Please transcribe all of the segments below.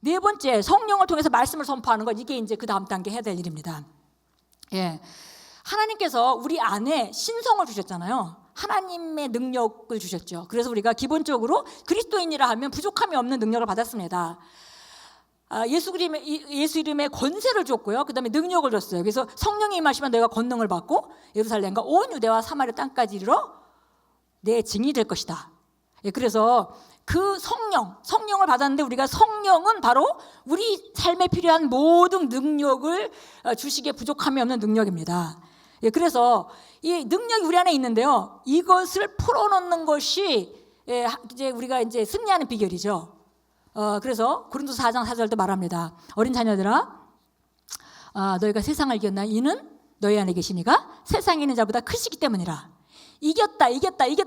네 번째, 성령을 통해서 말씀을 선포하는 것. 이게 이제 그 다음 단계 해야 될 일입니다. 예, 하나님께서 우리 안에 신성을 주셨잖아요. 하나님의 능력을 주셨죠. 그래서 우리가 기본적으로 그리스도인이라 하면 부족함이 없는 능력을 받았습니다. 예수 이름의 권세를 줬고요. 그 다음에 능력을 줬어요. 그래서 성령이 임하시면 내가 권능을 받고 예루살렘과 온 유대와 사마리아 땅까지 이르러 내 증인이 될 것이다. 예, 그래서 그 성령을 받았는데, 우리가 성령은 바로 우리 삶에 필요한 모든 능력을 주시기에 부족함이 없는 능력입니다. 예, 그래서 이 능력이 우리 안에 있는데요, 이것을 풀어놓는 것이 이제 우리가 이제 승리하는 비결이죠. 그래서 고린도서 4장 4절도 말합니다. 어린 자녀들아, 너희가 세상을 이겼나? 이는 너희 안에 계시니가 세상에 있는 자보다 크시기 때문이라. 이겼다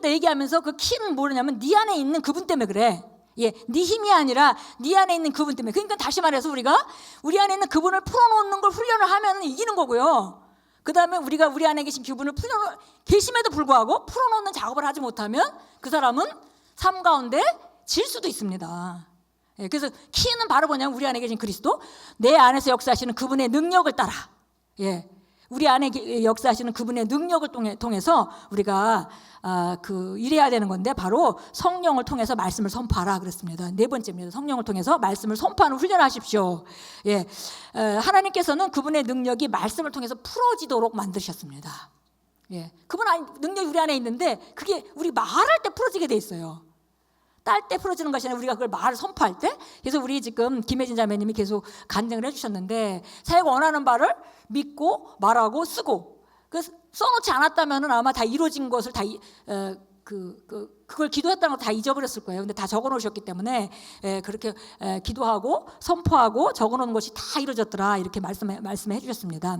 얘기하면서 그 키는 뭐냐면 네 안에 있는 그분 때문에 그래. 예, 네 힘이 아니라 네 안에 있는 그분 때문에. 그러니까 다시 말해서 우리가 우리 안에 있는 그분을 풀어놓는 걸 훈련을 하면 이기는 거고요. 그 다음에 우리가 우리 안에 계신 그분을 계심에도 불구하고 풀어놓는 작업을 하지 못하면 그 사람은 삶 가운데 질 수도 있습니다. 예, 그래서 키는 바로 뭐냐면 우리 안에 계신 그리스도, 내 안에서 역사하시는 그분의 능력을 따라. 예, 우리 안에 역사하시는 그분의 능력을 통해서 우리가 일해야 되는 건데, 바로 성령을 통해서 말씀을 선포하라 그랬습니다. 네 번째입니다. 성령을 통해서 말씀을 선포하는 훈련을 하십시오. 예, 하나님께서는 그분의 능력이 말씀을 통해서 풀어지도록 만드셨습니다. 예, 그분 능력이 우리 안에 있는데 그게 우리 말할 때 풀어지게 돼 있어요. 딸 때 풀어지는 것이 아니라 우리가 그걸 말을 선포할 때. 그래서 우리 지금 김혜진 자매님이 계속 간증을 해주셨는데, 자기가 원하는 바를 믿고 말하고 쓰고, 써놓지 않았다면 아마 다 이루어진 것을 다 그걸 기도했다는 걸 다 잊어버렸을 거예요. 근데 다 적어놓으셨기 때문에 그렇게 기도하고 선포하고 적어놓은 것이 다 이루어졌더라, 이렇게 말씀해 주셨습니다.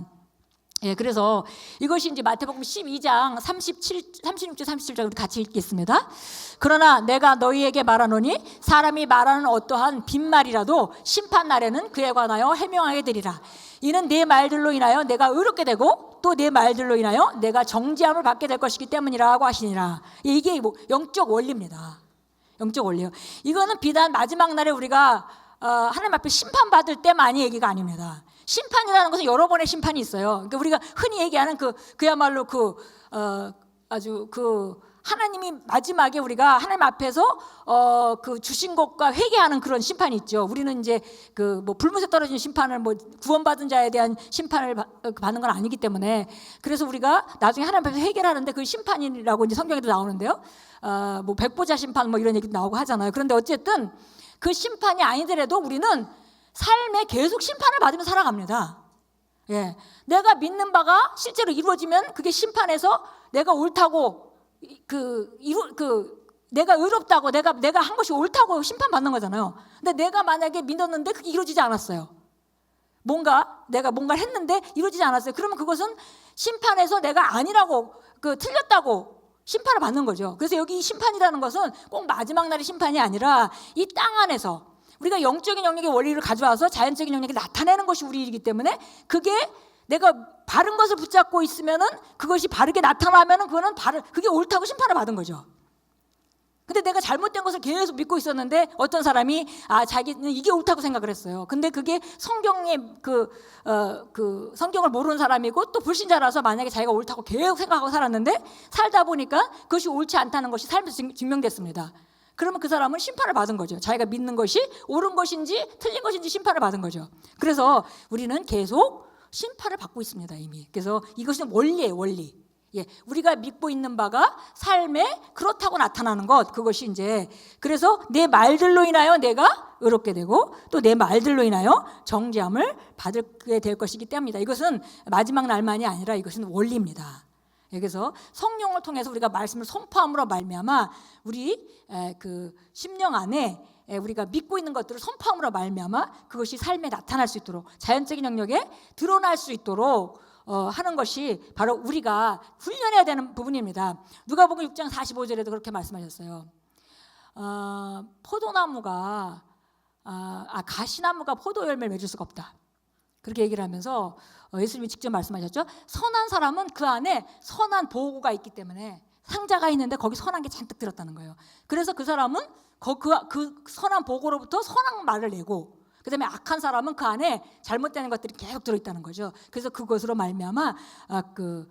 예, 그래서 이것이 이제 마태복음 12장 36절 37절 우리 같이 읽겠습니다. 그러나 내가 너희에게 말하노니 사람이 말하는 어떠한 빈말이라도 심판 날에는 그에 관하여 해명하게 되리라. 이는 내 말들로 인하여 내가 의롭게 되고 또 내 말들로 인하여 내가 정죄함을 받게 될 것이기 때문이라고 하시니라. 이게 영적 원리입니다. 영적 원리요. 이거는 비단 마지막 날에 우리가 하나님 앞에 심판받을 때만이 얘기가 아닙니다. 심판이라는 것은 여러 번의 심판이 있어요. 그러니까 우리가 흔히 얘기하는 그야말로 아주 하나님이 마지막에 우리가 하나님 앞에서 주신 것과 회개하는 그런 심판이 있죠. 우리는 이제 불못에 떨어진 심판을 구원받은 자에 대한 심판을 받는 건 아니기 때문에, 그래서 우리가 나중에 하나님 앞에서 회개를 하는데 그 심판이라고 이제 성경에도 나오는데요. 백보자 심판 이런 얘기도 나오고 하잖아요. 그런데 어쨌든 그 심판이 아니더라도 우리는 삶에 계속 심판을 받으며 살아갑니다. 예, 내가 믿는 바가 실제로 이루어지면 그게 심판에서 내가 옳다고 내가 의롭다고 내가 한 것이 옳다고 심판받는 거잖아요. 근데 내가 만약에 믿었는데 그게 이루어지지 않았어요. 내가 뭔가를 했는데 이루어지지 않았어요. 그러면 그것은 심판에서 내가 아니라고 틀렸다고 심판을 받는 거죠. 그래서 여기 심판이라는 것은 꼭 마지막 날의 심판이 아니라 이 땅 안에서 우리가 영적인 영역의 원리를 가져와서 자연적인 영역에 나타내는 것이 우리 일이기 때문에, 그게 내가 바른 것을 붙잡고 있으면은 그것이 바르게 나타나면은 그게 옳다고 심판을 받은 거죠. 근데 내가 잘못된 것을 계속 믿고 있었는데 어떤 사람이 자기는 이게 옳다고 생각을 했어요. 근데 그게 성경의 성경을 모르는 사람이고 또 불신자라서 만약에 자기가 옳다고 계속 생각하고 살았는데 살다 보니까 그것이 옳지 않다는 것이 삶에서 증명됐습니다. 그러면 그 사람은 심판을 받은 거죠. 자기가 믿는 것이 옳은 것인지 틀린 것인지 심판을 받은 거죠. 그래서 우리는 계속 심판을 받고 있습니다, 이미. 그래서 이것은 원리예요, 원리. 예, 우리가 믿고 있는 바가 삶에 그렇다고 나타나는 것, 그것이 이제, 그래서 내 말들로 인하여 내가 의롭게 되고 또 내 말들로 인하여 정죄함을 받게 될 것이기 때문이다. 이것은 마지막 날만이 아니라 이것은 원리입니다. 그래서 성령을 통해서 우리가 말씀을 선포함으로 말미암아 우리 심령 안에 우리가 믿고 있는 것들을 선포함으로 말미암아 그것이 삶에 나타날 수 있도록, 자연적인 영역에 드러날 수 있도록 하는 것이 바로 우리가 훈련해야 되는 부분입니다. 누가복음 6장 45절에도 그렇게 말씀하셨어요. 가시나무가 포도 열매를 맺을 수가 없다. 그렇게 얘기를 하면서 예수님이 직접 말씀하셨죠. 선한 사람은 그 안에 선한 보고가 있기 때문에, 상자가 있는데 거기 선한 게 잔뜩 들었다는 거예요. 그래서 그 사람은 그 선한 보고로부터 선한 말을 내고, 그다음에 악한 사람은 그 안에 잘못되는 것들이 계속 들어있다는 거죠. 그래서 그것으로 말미암아 그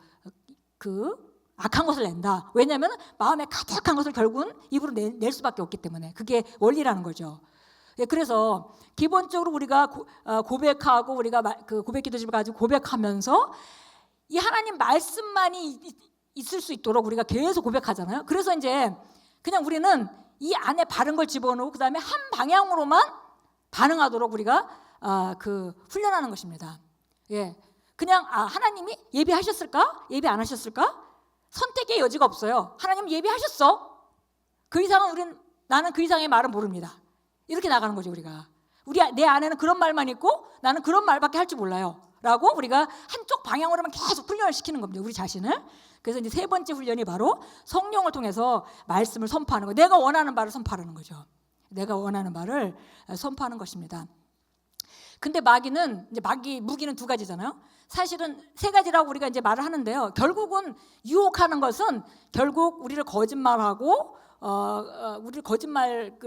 악한 것을 낸다. 왜냐하면 마음에 가득한 것을 결국은 입으로 낼 수밖에 없기 때문에 그게 원리라는 거죠. 그래서 기본적으로 우리가 고백하고 우리가 그 고백기도집을 가지고 고백하면서 이 하나님 말씀만이 있을 수 있도록 우리가 계속 고백하잖아요. 그래서 이제 그냥 우리는 이 안에 바른 걸 집어넣고 그다음에 한 방향으로만 반응하도록 우리가 훈련하는 것입니다. 예, 그냥 하나님이 예비하셨을까? 예비 안 하셨을까? 선택의 여지가 없어요. 하나님 예비하셨어. 그 이상은 나는 그 이상의 말은 모릅니다. 이렇게 나가는 거죠. 우리가 내 안에는 그런 말만 있고 나는 그런 말밖에 할 줄 몰라요. 라고 우리가 한쪽 방향으로만 계속 훈련을 시키는 겁니다. 우리 자신을. 그래서 이제 세 번째 훈련이 바로 성령을 통해서 말씀을 선포하는 거예요. 내가 원하는 바를 선포하는 거죠. 내가 원하는 바를 선포하는 것입니다. 근데 무기는 두 가지잖아요. 사실은 세 가지라고 우리가 이제 말을 하는데요. 결국은 유혹하는 것은 결국 우리를 거짓말하고 우리를 거짓말을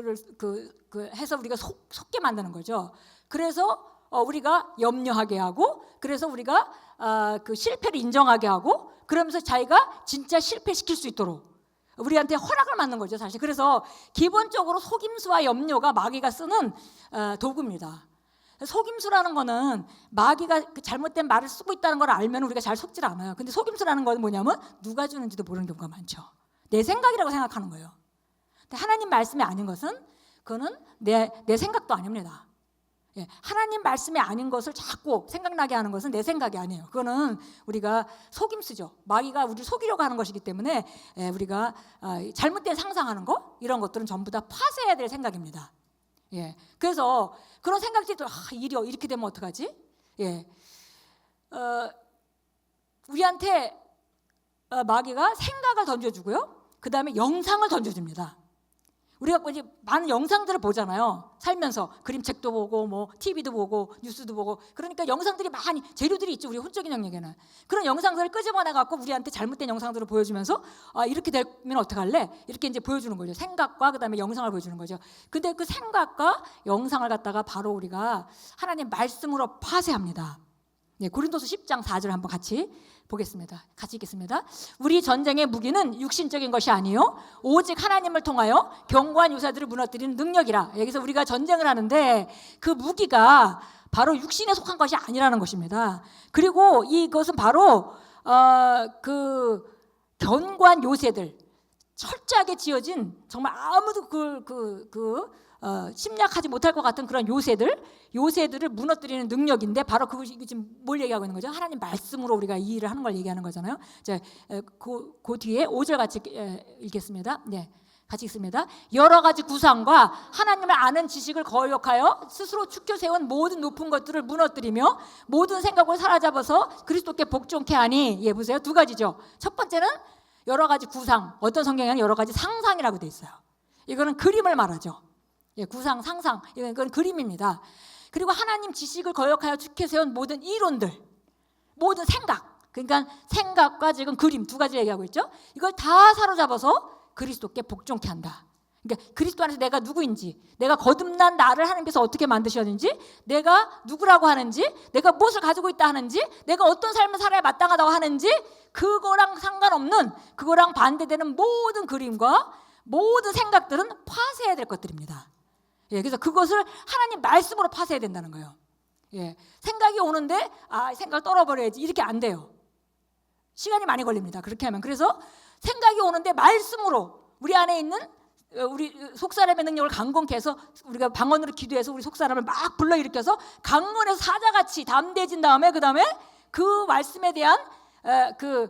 해서 우리가 속게 만드는 거죠. 그래서 우리가 염려하게 하고, 그래서 우리가 그 실패를 인정하게 하고, 그러면서 자기가 진짜 실패시킬 수 있도록 우리한테 허락을 받는 거죠, 사실. 그래서 기본적으로 속임수와 염려가 마귀가 쓰는 도구입니다. 속임수라는 거는 마귀가 그 잘못된 말을 쓰고 있다는 걸 알면 우리가 잘 속질 않아요. 근데 속임수라는 건 뭐냐면 누가 주는지도 모르는 경우가 많죠. 내 생각이라고 생각하는 거예요. 근데 하나님 말씀이 아닌 것은 그거는 내 생각도 아닙니다. 예, 하나님 말씀이 아닌 것을 자꾸 생각나게 하는 것은 내 생각이 아니에요. 그거는 우리가 속임수죠. 마귀가 우리를 속이려고 하는 것이기 때문에 우리가 잘못된 상상하는 거 이런 것들은 전부 다 파쇄해야 될 생각입니다. 예, 그래서 그런 생각들도 일이 이렇게 되면 어떡하지? 예, 우리한테 마귀가 생각을 던져주고요. 그 다음에 영상을 던져줍니다. 우리가 이제 많은 영상들을 보잖아요. 살면서 그림책도 보고 뭐 TV도 보고 뉴스도 보고 그러니까 영상들이 많이 재료들이 있죠. 우리 혼적인 영역에는 그런 영상들을 끄집어내 갖고 우리한테 잘못된 영상들을 보여주면서 이렇게 되면 어떡할래? 이렇게 이제 보여주는 거죠. 생각과 그다음에 영상을 보여주는 거죠. 근데 그 생각과 영상을 갖다가 바로 우리가 하나님 말씀으로 파쇄합니다. 네, 고린도서 10장 4절 한번 같이 보겠습니다. 같이 읽겠습니다. 우리 전쟁의 무기는 육신적인 것이 아니요 오직 하나님을 통하여 견고한 요새들을 무너뜨리는 능력이라. 여기서 우리가 전쟁을 하는데 그 무기가 바로 육신에 속한 것이 아니라는 것입니다. 그리고 이것은 바로 그 견고한 요새들, 철저하게 지어진 정말 아무도 침략하지 못할 것 같은 그런 요새들을 무너뜨리는 능력인데 바로 그것이 지금 뭘 얘기하고 있는 거죠? 하나님 말씀으로 우리가 이 일을 하는 걸 얘기하는 거잖아요. 자, 그 뒤에 5절 같이 읽겠습니다. 네, 같이 읽습니다. 여러 가지 구상과 하나님을 아는 지식을 거역하여 스스로 축켜 세운 모든 높은 것들을 무너뜨리며 모든 생각을 사로잡아서 그리스도께 복종케 하니. 예, 보세요. 두 가지죠. 첫 번째는 여러 가지 구상, 어떤 성경에는 여러 가지 상상이라고 돼 있어요. 이거는 그림을 말하죠. 예, 구상, 상상, 이건 그림입니다. 그리고 하나님 지식을 거역하여 축해 세운 모든 이론들, 모든 생각, 그러니까 생각과 지금 그림 두 가지 얘기하고 있죠. 이걸 다 사로잡아서 그리스도께 복종케 한다. 그러니까 그리스도 안에서 내가 누구인지, 내가 거듭난 나를 하나님께서 어떻게 만드셨는지, 내가 누구라고 하는지, 내가 무엇을 가지고 있다 하는지, 내가 어떤 삶을 살아야 마땅하다고 하는지, 그거랑 상관없는, 그거랑 반대되는 모든 그림과 모든 생각들은 파쇄해야 될 것들입니다. 예, 그래서 그것을 하나님 말씀으로 파쇄해야 된다는 거예요. 예, 생각이 오는데 생각을 떨어버려야지 이렇게 안 돼요. 시간이 많이 걸립니다. 그렇게 하면. 그래서 생각이 오는데 말씀으로 우리 안에 있는 우리 속사람의 능력을 강건케 해서 우리가 방언으로 기도해서 우리 속사람을 막 불러일으켜서 강건해서 사자같이 담대해진 다음에 그 말씀에 대한 그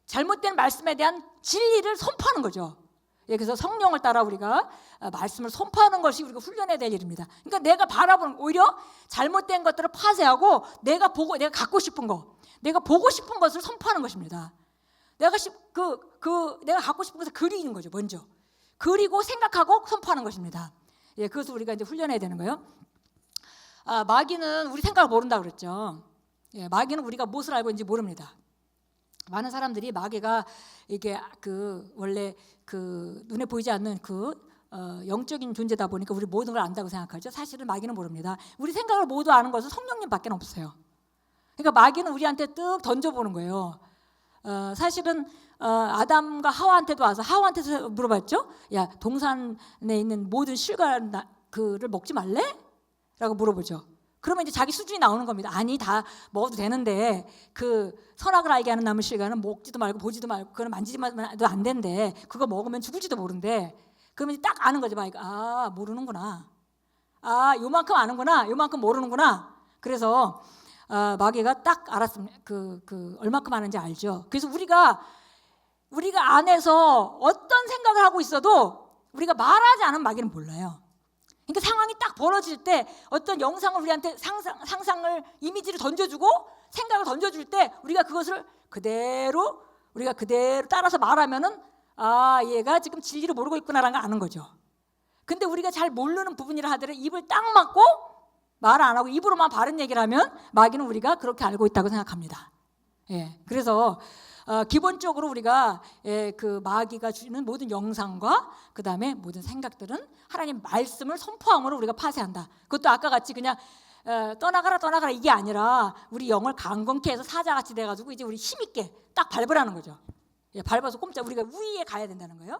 잘못된 말씀에 대한 진리를 선포하는 거죠. 예, 그래서 성령을 따라 우리가 말씀을 선포하는 것이 우리가 훈련해야 될 일입니다. 그러니까 내가 바라보는 오히려 잘못된 것들을 파쇄하고 내가 갖고 싶은 거, 내가 보고 싶은 것을 선포하는 것입니다. 내가 갖고 싶은 것을 그리는 거죠. 먼저 그리고 생각하고 선포하는 것입니다. 예, 그것을 우리가 이제 훈련해야 되는 거예요. 마귀는 우리 생각을 모른다 그랬죠. 예, 마귀는 우리가 무엇을 알고 있는지 모릅니다. 많은 사람들이 마귀가 이게 원래 눈에 보이지 않는 영적인 존재다 보니까 우리 모든 걸 안다고 생각하죠. 사실은 마귀는 모릅니다. 우리 생각을 모두 아는 것은 성령님밖에 없어요. 그러니까 마귀는 우리한테 뜩 던져보는 거예요. 사실은 아담과 하와한테도 와서 하와한테서 물어봤죠. 야, 동산에 있는 모든 실과를 먹지 말래? 라고 물어보죠. 그러면 이제 자기 수준이 나오는 겁니다. 아니, 다 먹어도 되는데 그 선악을 알게 하는 나무 실과는 먹지도 말고 보지도 말고 그거는 만지지도 안 된대. 그거 먹으면 죽을지도 모른대. 그러면 이제 딱 아는 거죠. 아, 모르는구나. 아, 요만큼 아는구나. 요만큼 모르는구나. 그래서 마귀가 딱 알았습니다. 얼마큼 아는지 알죠. 그래서 우리가 안에서 어떤 생각을 하고 있어도 우리가 말하지 않으면 마귀는 몰라요. 그러니까 상황이 딱 벌어질 때 어떤 영상을 우리한테 상상을 이미지를 던져주고 생각을 던져줄 때 우리가 그것을 그대로 따라서 말하면은 아, 얘가 지금 진리를 모르고 있구나라는 걸 아는 거죠. 근데 우리가 잘 모르는 부분이라 하더라도 입을 딱 막고 말 안 하고 입으로만 바른 얘기를 하면 마귀는 우리가 그렇게 알고 있다고 생각합니다. 예, 그래서 기본적으로 우리가 그 마귀가 주는 모든 영상과 그 다음에 모든 생각들은 하나님 말씀을 선포함으로 우리가 파쇄한다. 그것도 아까 같이 그냥 떠나가라 이게 아니라 우리 영을 강건케 해서 사자같이 돼가지고 이제 우리 힘있게 딱 밟으라는 거죠. 예, 밟아서 꼼짝 우리가 위에 가야 된다는 거예요.